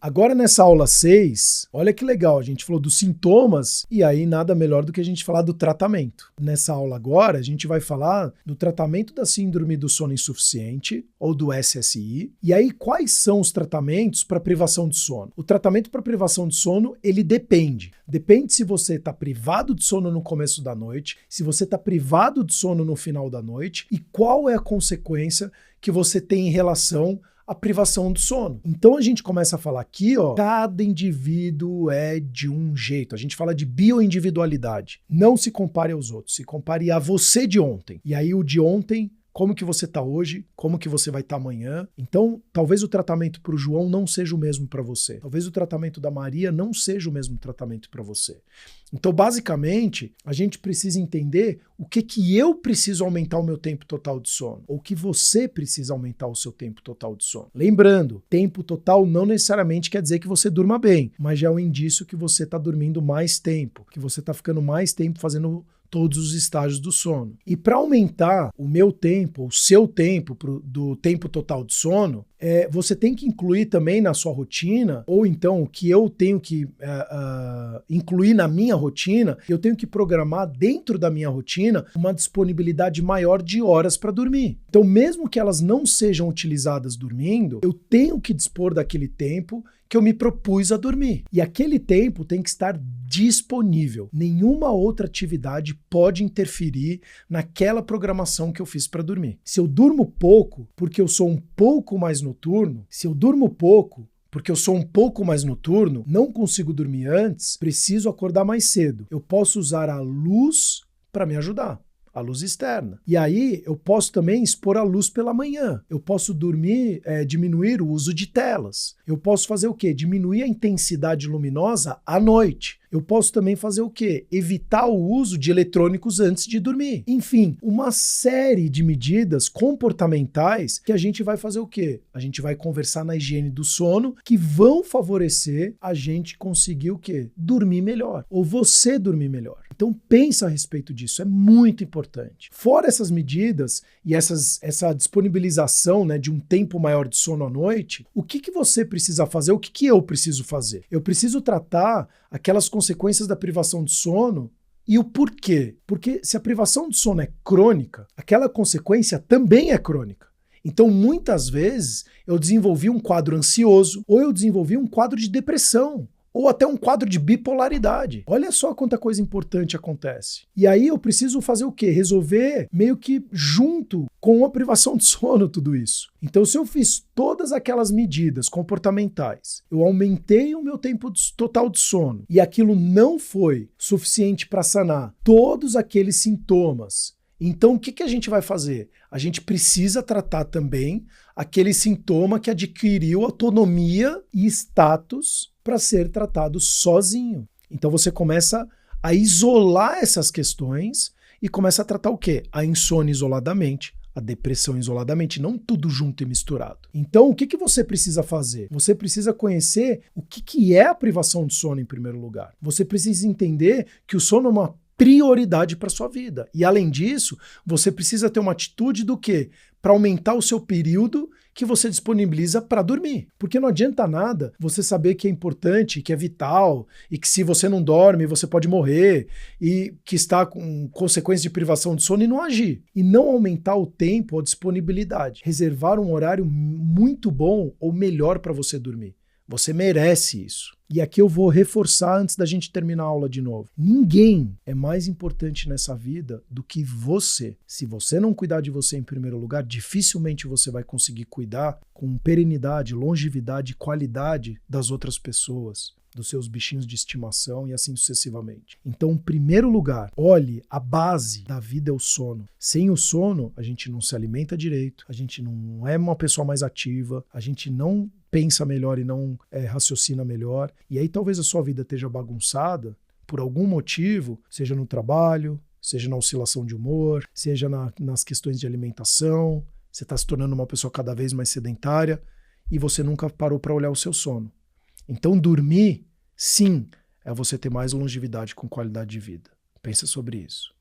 Agora nessa aula 6, olha que legal, a gente falou dos sintomas e aí nada melhor do que a gente falar do tratamento. Nessa aula agora, a gente vai falar do tratamento da síndrome do sono insuficiente ou do SSI. E aí quais são os tratamentos para privação de sono? O tratamento para privação de sono, ele depende. Depende se você está privado de sono no começo da noite, se você está privado de sono no final da noite e qual é a consequência que você tem em relação a privação do sono. Então a gente começa a falar aqui, ó, cada indivíduo é de um jeito. A gente fala de bioindividualidade. Não se compare aos outros, se compare a você de ontem. E aí o de ontem, como que você está hoje, como que você vai estar amanhã. Então, talvez o tratamento para o João não seja o mesmo para você. Talvez o tratamento da Maria não seja o mesmo tratamento para você. Então, basicamente, a gente precisa entender o que eu preciso aumentar o meu tempo total de sono, ou que você precisa aumentar o seu tempo total de sono. Lembrando, tempo total não necessariamente quer dizer que você durma bem, mas já é um indício que você está dormindo mais tempo, que você está ficando mais tempo fazendo todos os estágios do sono. E para aumentar o meu tempo, o seu tempo do tempo total de sono, você tem que incluir também na sua rotina, ou então o que eu tenho que incluir na minha rotina, eu tenho que programar dentro da minha rotina uma disponibilidade maior de horas para dormir. Então, mesmo que elas não sejam utilizadas dormindo, eu tenho que dispor daquele tempo que eu me propus a dormir. E aquele tempo tem que estar disponível. Nenhuma outra atividade pode interferir naquela programação que eu fiz para dormir. Se eu durmo pouco, porque eu sou um pouco mais noturno, se eu durmo pouco, porque eu sou um pouco mais noturno, não consigo dormir antes, preciso acordar mais cedo. Eu posso usar a luz para me ajudar. A luz externa. E aí eu posso também expor a luz pela manhã. Eu posso diminuir o uso de telas. Eu posso fazer o quê? Diminuir a intensidade luminosa à noite. Eu posso também fazer o quê? Evitar o uso de eletrônicos antes de dormir. Enfim, uma série de medidas comportamentais que a gente vai fazer o quê? A gente vai conversar na higiene do sono que vão favorecer a gente conseguir o quê? Dormir melhor. Ou você dormir melhor. Então pensa a respeito disso, é muito importante. Fora essas medidas e essa disponibilização, né, de um tempo maior de sono à noite, o que você precisa fazer? O que eu preciso fazer? Eu preciso tratar aquelas consequências da privação de sono e o porquê. Porque se a privação de sono é crônica, aquela consequência também é crônica. Então, muitas vezes, eu desenvolvi um quadro ansioso ou eu desenvolvi um quadro de depressão. Ou até um quadro de bipolaridade. Olha só quanta coisa importante acontece. E aí eu preciso fazer o quê? Resolver meio que junto com a privação de sono tudo isso. Então, se eu fiz todas aquelas medidas comportamentais, eu aumentei o meu tempo total de sono e aquilo não foi suficiente para sanar todos aqueles sintomas, então o que a gente vai fazer? A gente precisa tratar também aquele sintoma que adquiriu autonomia e status para ser tratado sozinho. Então você começa a isolar essas questões e começa a tratar o quê? A insônia isoladamente, a depressão isoladamente, não tudo junto e misturado. Então o que você precisa fazer? Você precisa conhecer o que é a privação de sono em primeiro lugar. Você precisa entender que o sono é uma prioridade para sua vida. E além disso, você precisa ter uma atitude do quê? Para aumentar o seu período que você disponibiliza para dormir. Porque não adianta nada você saber que é importante, que é vital, e que se você não dorme, você pode morrer, e que está com consequências de privação de sono e não agir. E não aumentar o tempo ou a disponibilidade. Reservar um horário muito bom ou melhor para você dormir. Você merece isso. E aqui eu vou reforçar antes da gente terminar a aula de novo. Ninguém é mais importante nessa vida do que você. Se você não cuidar de você em primeiro lugar, dificilmente você vai conseguir cuidar com perenidade, longevidade e qualidade das outras pessoas, dos seus bichinhos de estimação e assim sucessivamente. Então, em primeiro lugar, olhe, a base da vida é o sono. Sem o sono, a gente não se alimenta direito, a gente não é uma pessoa mais ativa, a gente não pensa melhor e não raciocina melhor. E aí talvez a sua vida esteja bagunçada por algum motivo, seja no trabalho, seja na oscilação de humor, seja nas questões de alimentação, você está se tornando uma pessoa cada vez mais sedentária e você nunca parou para olhar o seu sono. Então dormir, sim, é você ter mais longevidade com qualidade de vida. Pensa sobre isso.